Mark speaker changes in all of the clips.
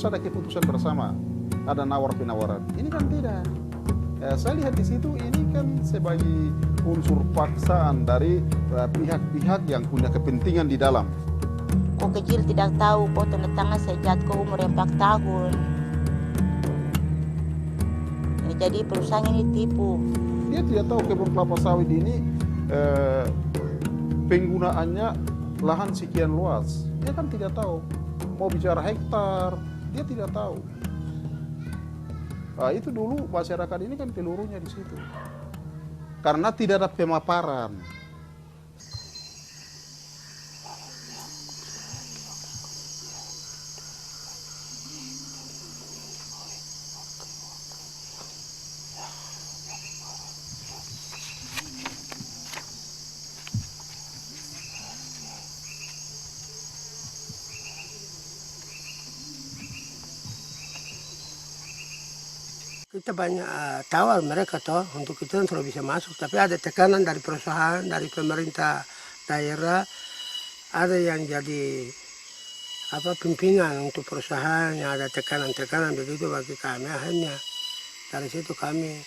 Speaker 1: ada keputusan bersama, ada nawar-penawaran. Ini kan tidak. Saya lihat di situ ini kan sebagai unsur paksaan dari pihak-pihak yang punya kepentingan di dalam.
Speaker 2: Kok kecil tidak tahu, kok tanda tangan sejak kau umur 4 tahun. Jadi perusahaan ini tipu.
Speaker 1: Dia tidak tahu kebun kelapa sawit ini penggunaannya lahan sekian luas. Dia kan tidak tahu. Mau bicara hektar, dia tidak tahu. Nah, itu dulu masyarakat ini kan pelurunya di situ. Karena tidak ada pemaparan.
Speaker 3: Kita banyak tawar mereka toh untuk kita sudah bisa masuk, tapi ada tekanan dari perusahaan, dari pemerintah daerah, ada yang jadi pimpinan untuk perusahaan yang ada tekanan-tekanan begitu bagi kami. Akhirnya dari situ kami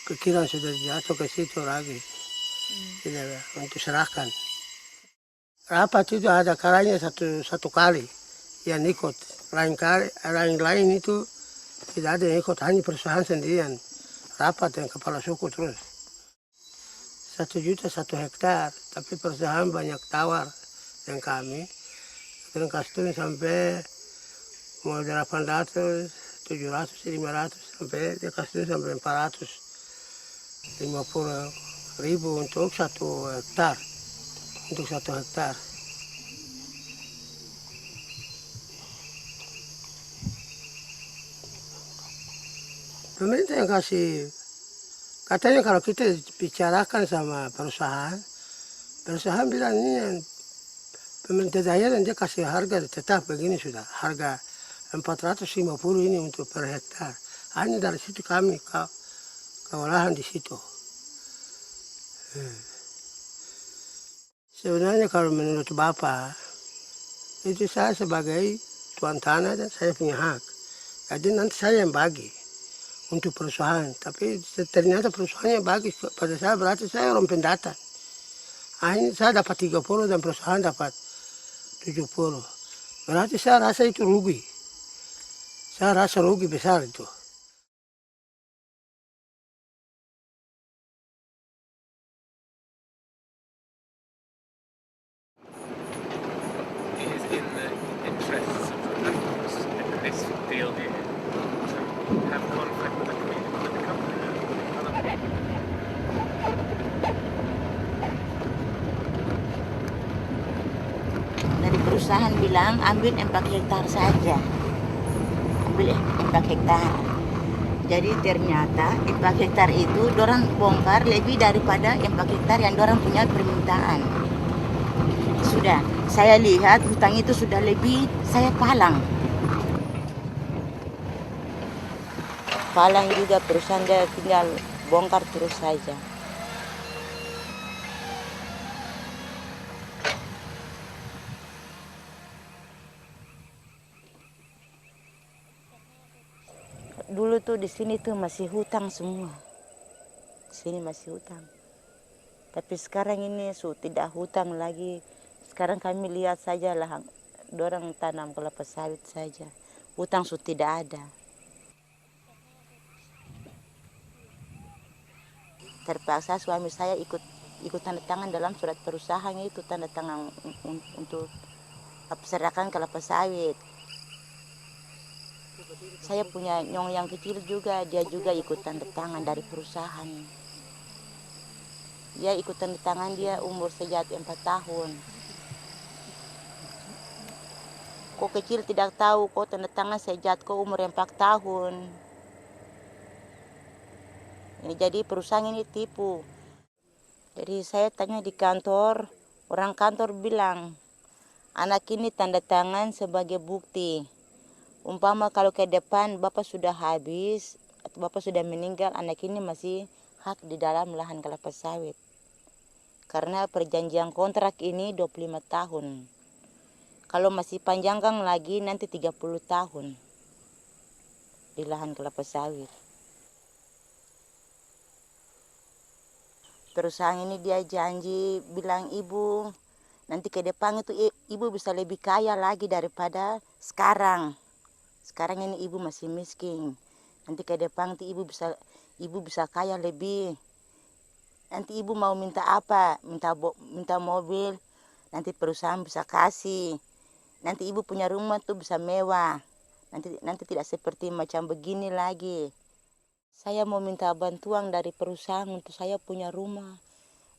Speaker 3: pikiran sudah jatuh ke situ lagi, tidak untuk serahkan. Rapat itu ada kalanya satu kali yang ikut, lain itu tidak ada yang ikut, hanya perusahaan sendirian rapat dengan kepala suku terus. 1 juta 1 hektar, tapi perusahaan banyak tawar yang kami. Kita kasih sampai mulai 800, 700, 500 sampai dia kasih sampai 450.000 untuk 1 hektar. Untuk 1 hektar. Pemerintah yang kasih, katanya kalau kita bicarakan sama perusahaan bilang ini yang pemerintah daerah dia kasih harga tetap begini sudah, harga 450 ini untuk per hektar. Hanya dari situ kami kewalahan di situ. Sebenarnya kalau menurut Bapak, itu saya sebagai tuan tanah dan saya punya hak. Jadi nanti saya yang bagi untuk perusahaan, tapi ternyata perusahaannya bagi pada saya, berarti saya orang pendatang. Akhirnya saya dapat 30 dan perusahaan dapat 70. Berarti saya rasa itu rugi. Saya rasa rugi besar itu.
Speaker 2: Dari perusahaan bilang ambil 4 hektar saja, ambil 4 hektar. Jadi ternyata 4 hektar itu dorang bongkar lebih daripada 4 hektar yang dorang punya permintaan. Sudah, saya lihat hutang itu sudah lebih, saya palang juga perusahaan, dia tinggal bongkar terus saja. Dulu tuh di sini tuh masih hutang semua. Sini masih hutang. Tapi sekarang ini tidak hutang lagi. Sekarang kami lihat saja lah, dorang tanam kelapa sawit saja. Hutang tidak ada. Terpaksa suami saya ikut tanda tangan dalam surat perusahaan itu, tanda tangan untuk serahkan kelapa sawit. Saya punya nyong yang kecil juga, dia juga ikut tanda tangan dari perusahaan. Dia ikut tanda tangan, dia umur sejak 4 tahun. Kok kecil tidak tahu, kok tanda tangan sejak kau umur 4 tahun. Jadi perusahaan ini tipu. Jadi saya tanya di kantor, orang kantor bilang, anak ini tanda tangan sebagai bukti. Umpama kalau ke depan Bapak sudah habis, atau Bapak sudah meninggal, anak ini masih hak di dalam lahan kelapa sawit. Karena perjanjian kontrak ini 25 tahun. Kalau masih panjangkan lagi nanti 30 tahun di lahan kelapa sawit. Perusahaan ini dia janji bilang ibu, nanti ke depan itu ibu bisa lebih kaya lagi daripada sekarang. Sekarang ini ibu masih miskin. Nanti ke depan itu ibu bisa kaya lebih. Nanti ibu mau minta apa? Minta mobil, nanti perusahaan bisa kasih. Nanti ibu punya rumah tuh bisa mewah. Nanti tidak seperti macam begini lagi. Saya mau minta bantuan dari perusahaan untuk saya punya rumah.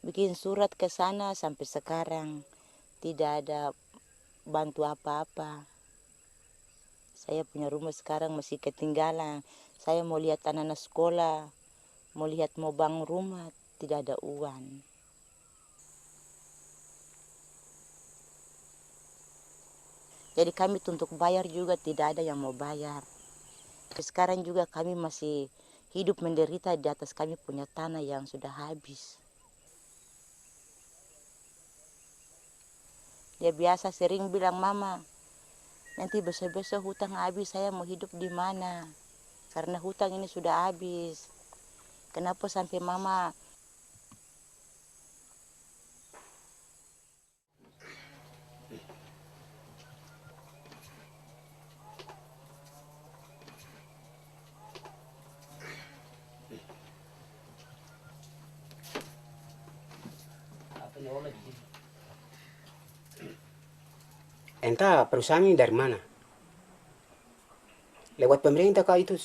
Speaker 2: Bikin surat ke sana sampai sekarang tidak ada bantu apa-apa. Saya punya rumah sekarang masih ketinggalan. Saya mau lihat anak-anak sekolah, mau bangun rumah, tidak ada uang. Jadi kami untuk bayar juga tidak ada yang mau bayar. Sekarang juga kami masih hidup menderita di atas kami punya tanah yang sudah habis. Dia biasa sering bilang, "Mama, nanti besok-besok hutang habis, saya mau hidup di mana? Karena hutang ini sudah habis. Kenapa sampai Mama?"
Speaker 4: Entah perusahaan ini dari mana. Lewat pemerintah kah itu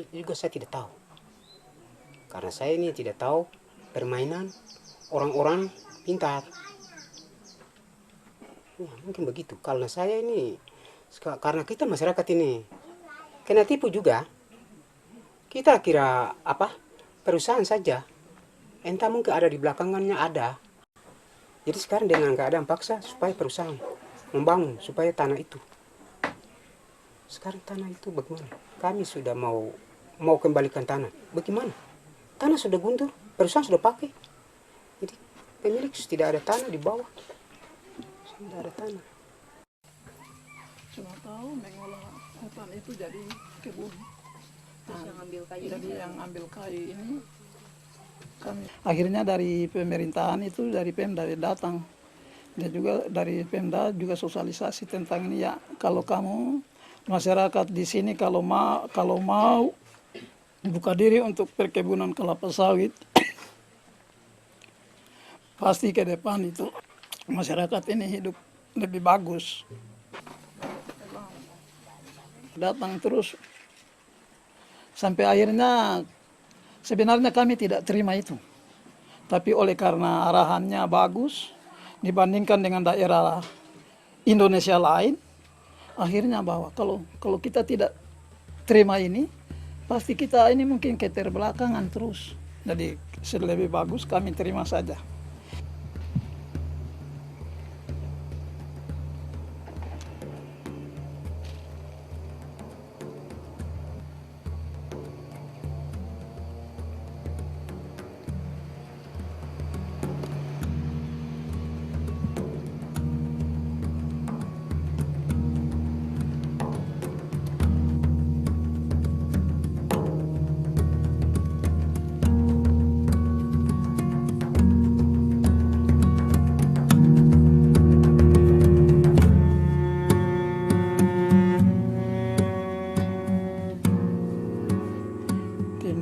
Speaker 4: juga saya tidak tahu. Karena saya ini tidak tahu permainan orang-orang pintar. Ya, mungkin begitu. Karena saya ini, karena kita masyarakat ini kena tipu juga. Kita kira apa? Perusahaan saja. Entah mungkin ada di belakangannya ada. Jadi sekarang dengan keadaan paksa supaya perusahaan membangun supaya tanah itu. Sekarang tanah itu bagaimana? Kami sudah mau kembalikan tanah. Bagaimana? Tanah sudah guntur, perusahaan sudah pakai. Jadi pemilik tidak ada tanah di bawah. Tidak ada tanah.
Speaker 5: Cuma tahu mengolah hutan itu jadi kebun. Jadi yang ambil kayu ini kami. Akhirnya dari pemerintahan itu dari Pemda datang. Dan juga dari Pemda juga sosialisasi tentang ini ya. Kalau kamu masyarakat di sini kalau mau buka diri untuk perkebunan kelapa sawit, pasti ke depan itu masyarakat ini hidup lebih bagus. Datang terus sampai akhirnya sebenarnya kami tidak terima itu. Tapi oleh karena arahannya bagus dibandingkan dengan daerah Indonesia lain, akhirnya bahwa kalau kita tidak terima ini, pasti kita ini mungkin keterbelakangan terus. Jadi lebih bagus kami terima saja.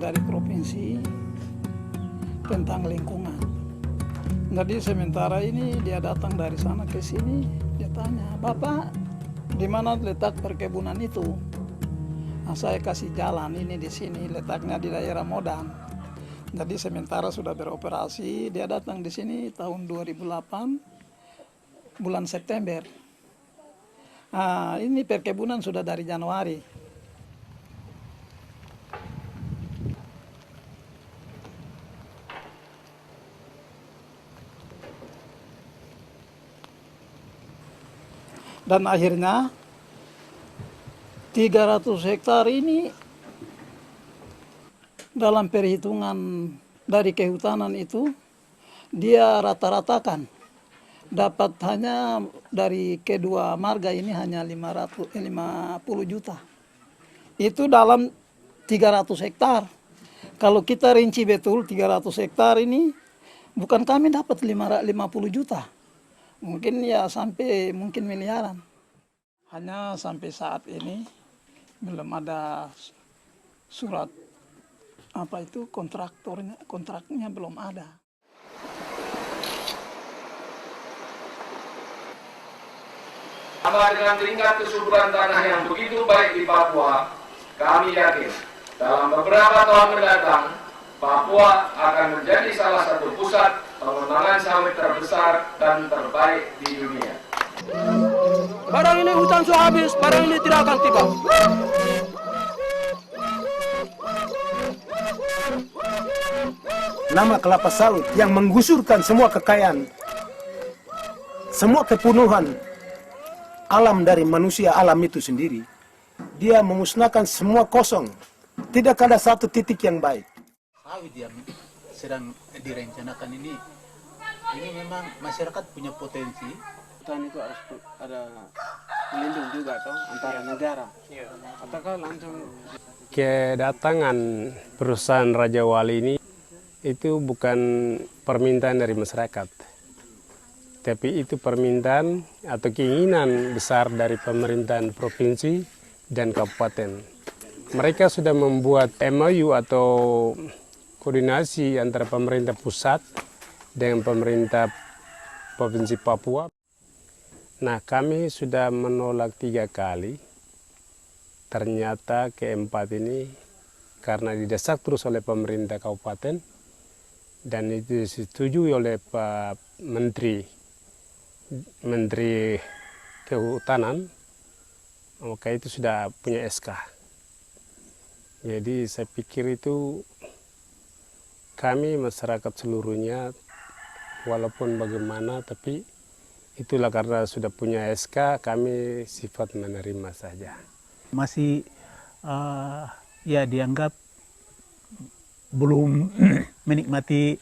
Speaker 5: Dari provinsi tentang lingkungan. Jadi sementara ini dia datang dari sana ke sini, dia tanya, "Bapak, di mana letak perkebunan itu?" Nah, saya kasih jalan ini di sini, letaknya di daerah Modan. Jadi sementara sudah beroperasi, dia datang di sini tahun 2008 bulan September. Nah, ini perkebunan sudah dari Januari. Dan akhirnya 300 hektar ini dalam perhitungan dari kehutanan itu dia rata-ratakan dapat hanya dari kedua marga ini hanya 50 juta. Itu dalam 300 hektar. Kalau kita rinci betul 300 hektar ini, bukan kami dapat 50 juta. Mungkin ya sampai mungkin miliaran. Hanya sampai saat ini belum ada surat kontraknya belum ada.
Speaker 6: Dengan tingkat kesuburan tanah yang begitu baik di Papua, kami yakin dalam beberapa tahun mendatang, Papua akan menjadi salah satu pusat pengembangan sawit terbesar dan terbaik di dunia.
Speaker 3: Barang ini hutan sudah habis, barang ini tidak akan tiba.
Speaker 7: Nama kelapa sawit yang menggusurkan semua kekayaan, semua kepenuhan alam dari manusia, alam itu sendiri. Dia memusnahkan semua kosong. Tidak ada satu titik yang baik.
Speaker 8: Sawit yang sedang direncanakan ini memang masyarakat punya potensi.
Speaker 9: Hutan itu harus ada pelindung juga toh antara negara. Katakan langsung
Speaker 10: kedatangan perusahaan Raja Wali ini itu bukan permintaan dari masyarakat, tapi itu permintaan atau keinginan besar dari pemerintahan provinsi dan kabupaten. Mereka sudah membuat MOU atau koordinasi antara pemerintah pusat dengan pemerintah Provinsi Papua. Nah, kami sudah menolak 3 kali. Ternyata keempat ini karena didesak terus oleh pemerintah kabupaten dan itu disetujui oleh Pak Menteri Kehutanan, maka itu sudah punya SK. Jadi saya pikir itu kami masyarakat seluruhnya walaupun bagaimana, tapi itulah karena sudah punya SK, kami sifat menerima saja.
Speaker 8: Masih ya dianggap belum menikmati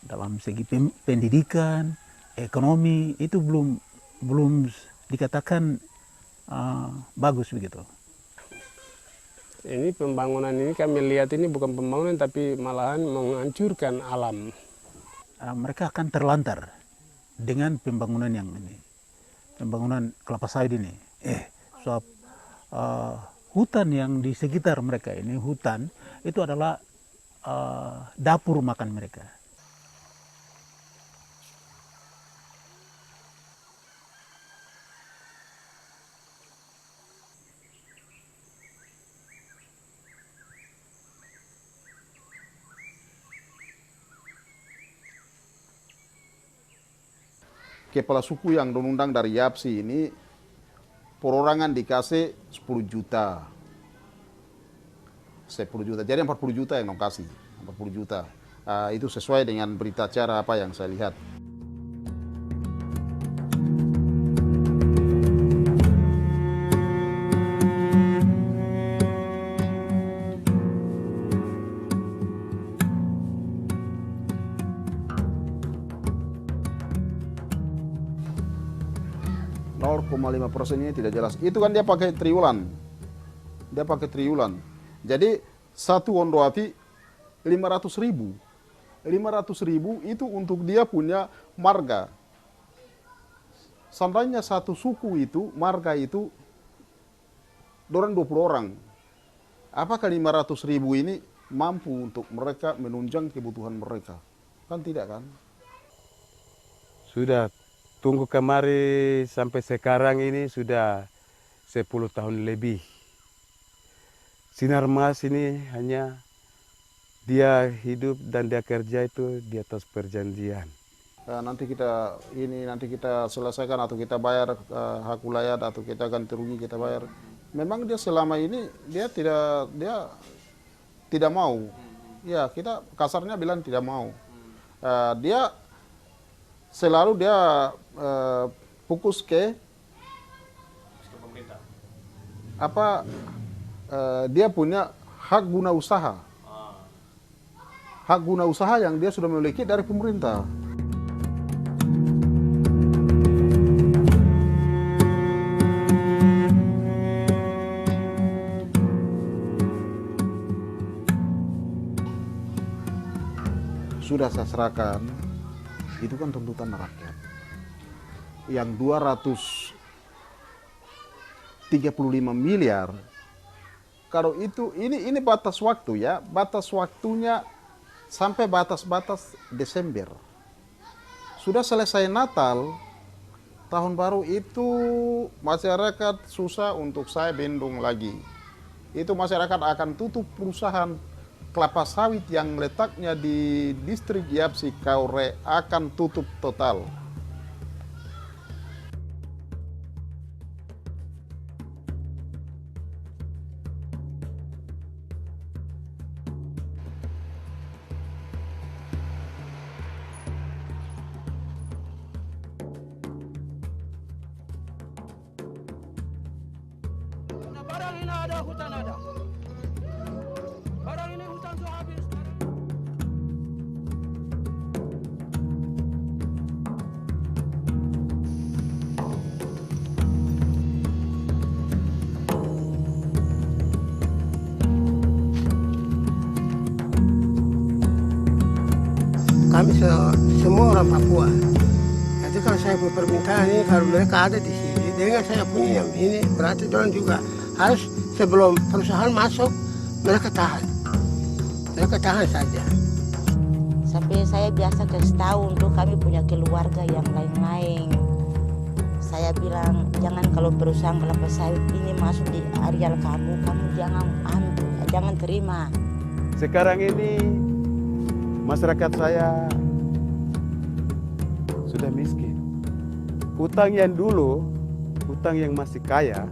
Speaker 8: dalam segi pendidikan, ekonomi, itu belum dikatakan bagus begitu.
Speaker 10: Ini pembangunan ini kami lihat ini bukan pembangunan tapi malahan menghancurkan alam.
Speaker 8: Mereka akan terlantar dengan pembangunan yang ini, pembangunan kelapa sawit ini. Sebab hutan yang di sekitar mereka ini, hutan itu adalah dapur makan mereka.
Speaker 1: Kepala suku yang diundang dari YAPSI ini perorangan dikasih 10 juta. 10 juta. Jadi 40 juta yang kasih. 40 juta. Itu sesuai dengan berita acara apa yang saya lihat. ini tidak jelas. Itu kan dia pakai triwulan. Dia pakai triwulan. Jadi satu Ondoati 500.000. 500.000 itu untuk dia punya marga. Seandainya satu suku itu, marga itu, dorang 20 orang. Apakah 500.000 ini mampu untuk mereka menunjang kebutuhan mereka? Kan tidak kan?
Speaker 11: Sudah tunggu kemari sampai sekarang ini sudah 10 tahun lebih. Sinarmas ini hanya dia hidup dan dia kerja itu di atas perjanjian.
Speaker 1: Nanti kita selesaikan atau kita bayar hak ulayat atau kita ganti rugi kita bayar. Memang dia selama ini dia tidak mau. Ya, kita kasarnya bilang tidak mau. Dia selalu dia fokus ke apa? Dia punya hak guna usaha. Hak guna usaha yang dia sudah memiliki dari pemerintah. sudah saya serahkan, itu kan tuntutan rakyat. Yang 235 miliar, kalau itu, ini batas waktu ya, batas waktunya sampai batas-batas Desember. Sudah selesai Natal, tahun baru itu masyarakat susah untuk saya bendung lagi. Itu masyarakat akan tutup perusahaan kelapa sawit yang letaknya di distrik Yapsi Kaure akan tutup total.
Speaker 3: Barang ini ada, hutan ada. Barang ini hutan sudah habis. Kami semua orang Papua. Jadi kalau saya berpermintaan ini, kalau mereka ada di sini, dengan saya punya yang ini, berarti orang juga harus sebelum perusahaan masuk, mereka tahan. Mereka tahan saja.
Speaker 2: Sampai saya biasa kasih tahu untuk kami punya keluarga yang lain-lain. Saya bilang, jangan kalau perusahaan kelapa sawit ini masuk di areal kamu jangan ambil, jangan terima.
Speaker 11: Sekarang ini masyarakat saya sudah miskin. Hutang yang dulu, hutang yang masih kaya,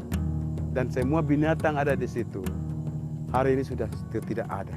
Speaker 11: dan semua binatang ada di situ, hari ini sudah tidak ada.